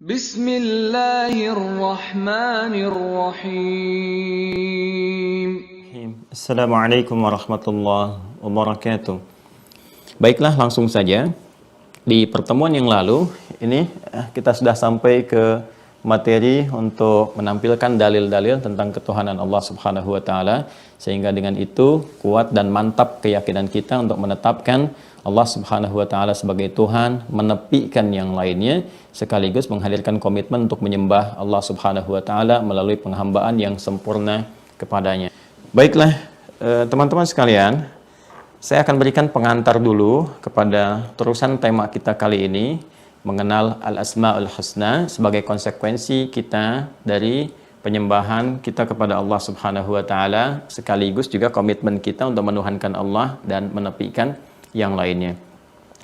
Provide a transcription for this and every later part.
Bismillahirrahmanirrahim. Assalamualaikum warahmatullahi wabarakatuh. Baiklah, langsung saja. Di pertemuan yang lalu, ini kita sudah sampai ke materi untuk menampilkan dalil-dalil tentang ketuhanan Allah Subhanahu wa taala, sehingga dengan itu kuat dan mantap keyakinan kita untuk menetapkan Allah Subhanahu wa taala sebagai Tuhan, menepikan yang lainnya, sekaligus menghadirkan komitmen untuk menyembah Allah Subhanahu wa taala melalui penghambaan yang sempurna kepadanya. Baiklah, teman-teman sekalian, saya akan berikan pengantar dulu kepada terusan tema kita kali ini, mengenal Al-Asma'ul Husna sebagai konsekuensi kita dari penyembahan kita kepada Allah Subhanahu wa taala, sekaligus juga komitmen kita untuk menuhankan Allah dan menepikan yang lainnya.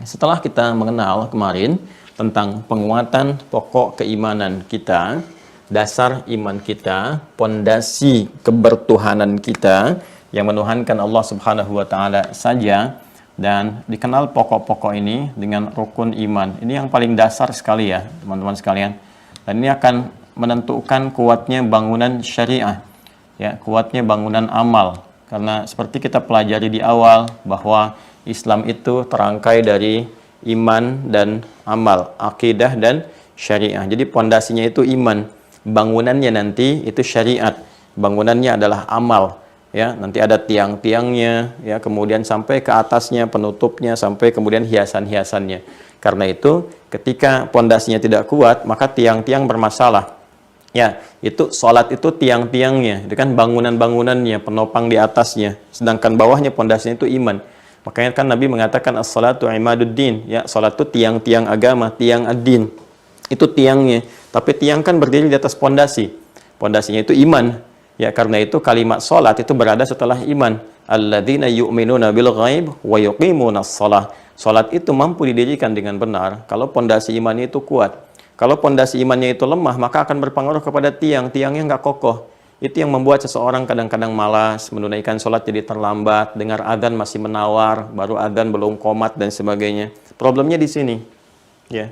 Setelah kita mengenal kemarin tentang penguatan pokok keimanan kita, dasar iman kita, pondasi kebertuhanan kita yang menuhankan Allah Subhanahu wa taala saja, dan dikenal pokok-pokok ini dengan rukun iman. Ini yang paling dasar sekali ya, teman-teman sekalian. Dan ini akan menentukan kuatnya bangunan syariah, ya, kuatnya bangunan amal. Karena seperti kita pelajari di awal bahwa Islam itu terangkai dari iman dan amal, akidah dan syariah. Jadi pondasinya itu iman, bangunannya nanti itu syariat, bangunannya adalah amal. Ya, nanti ada tiang-tiangnya, ya, kemudian sampai ke atasnya, penutupnya, sampai kemudian hiasan-hiasannya. Karena itu, ketika pondasinya tidak kuat, maka tiang-tiang bermasalah. Ya, itu sholat itu tiang-tiangnya, itu kan bangunan-bangunannya, penopang di atasnya. Sedangkan bawahnya pondasinya itu iman. Makanya kan Nabi mengatakan as-salatu imaduddin, ya, salat itu tiang-tiang agama, tiang ad-din. Itu tiangnya. Tapi tiang kan berdiri di atas pondasi. Pondasinya itu iman. Ya, karena itu kalimat salat itu berada setelah iman. Alladzina yu'minuna bil ghaib wa yuqimunas shalah. Salat itu mampu didirikan dengan benar kalau pondasi imannya itu kuat. Kalau pondasi imannya itu lemah, maka akan berpengaruh kepada tiang. Tiangnya nggak kokoh. Itu yang membuat seseorang kadang-kadang malas, menunaikan sholat jadi terlambat, dengar adzan masih menawar, baru adzan belum qomat dan sebagainya. Problemnya di sini, ya.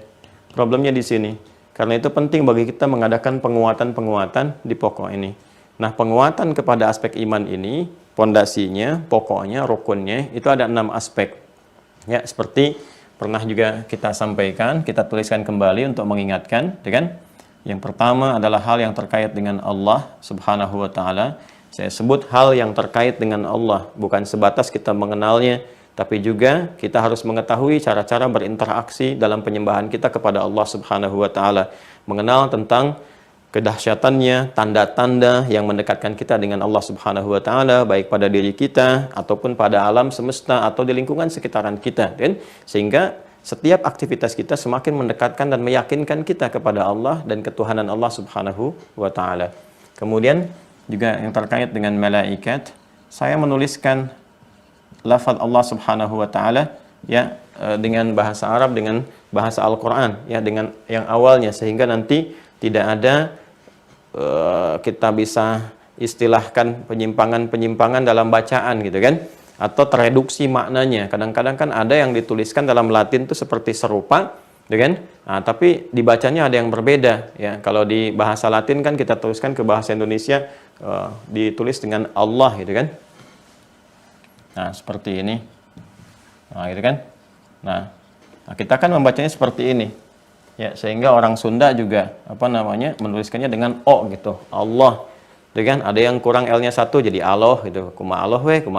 Problemnya di sini. Karena itu penting bagi kita mengadakan penguatan-penguatan di pokok ini. Nah, penguatan kepada aspek iman ini, pondasinya, pokoknya, rukunnya, itu ada 6 aspek. Ya, seperti pernah juga kita sampaikan, kita tuliskan kembali untuk mengingatkan, ya kan? Yang pertama adalah hal yang terkait dengan Allah Subhanahu wa taala. Saya sebut hal yang terkait dengan Allah, bukan sebatas kita mengenalnya, tapi juga kita harus mengetahui cara-cara berinteraksi dalam penyembahan kita kepada Allah Subhanahu wa taala. Mengenal tentang kedahsyatannya, tanda-tanda yang mendekatkan kita dengan Allah Subhanahu wa taala, baik pada diri kita ataupun pada alam semesta atau di lingkungan sekitaran kita, dan sehingga setiap aktivitas kita semakin mendekatkan dan meyakinkan kita kepada Allah dan ketuhanan Allah Subhanahu wa taala. Kemudian juga yang terkait dengan malaikat, saya menuliskan lafaz Allah Subhanahu wa taala, ya, dengan bahasa Arab, dengan bahasa Al-Qur'an, ya, dengan yang awalnya, sehingga nanti tidak ada kita bisa istilahkan penyimpangan-penyimpangan dalam bacaan gitu kan, atau tereduksi maknanya. Kadang-kadang kan ada yang dituliskan dalam Latin itu seperti serupa, gitu kan? Nah, tapi dibacanya ada yang berbeda, ya. Kalau di bahasa Latin kan kita tuliskan ke bahasa Indonesia ditulis dengan Allah, gitu kan? Nah, seperti ini. Nah, gitu kan? Nah, kita kan membacanya seperti ini. Ya, sehingga orang Sunda juga menuliskannya dengan O gitu. Allah. Kan ada yang kurang L-nya 1 jadi Allah gitu. Kuma Allah gitu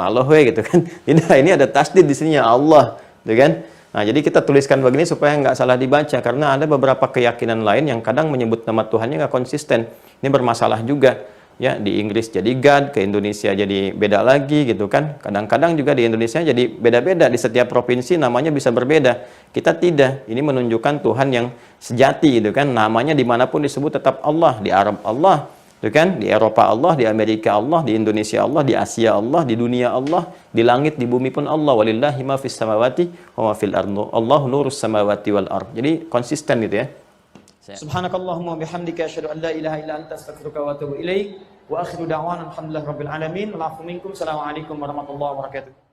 kan. Ini ada tasdid di sini ya Allah, kan? Nah, jadi kita tuliskan begini supaya nggak salah dibaca, karena ada beberapa keyakinan lain yang kadang menyebut nama Tuhannya nggak konsisten. Ini bermasalah juga. Ya, di Inggris jadi God, ke Indonesia jadi beda lagi gitu kan. Kadang-kadang juga di Indonesia jadi beda-beda, di setiap provinsi namanya bisa berbeda. Kita tidak. Ini menunjukkan Tuhan yang sejati gitu kan. Namanya dimanapun disebut tetap Allah. Di Arab Allah, gitu kan? Di Eropa Allah, di Amerika Allah, di Indonesia Allah, di Asia Allah, di dunia Allah, di langit, di bumi pun Allah. Walillahi ma fis samawati wa ma fil ardi. Allahu nurus samawati wal ard. Jadi konsisten gitu ya. Subhanakallahumma bihamdika asyhadu an la ilaha illa anta astaghfiruka wa atubu ilaik. Wa akhiru da'wana alhamdulillahi rabbil alamin. Wa afu minkum. Assalamualaikum warahmatullahi wabarakatuh.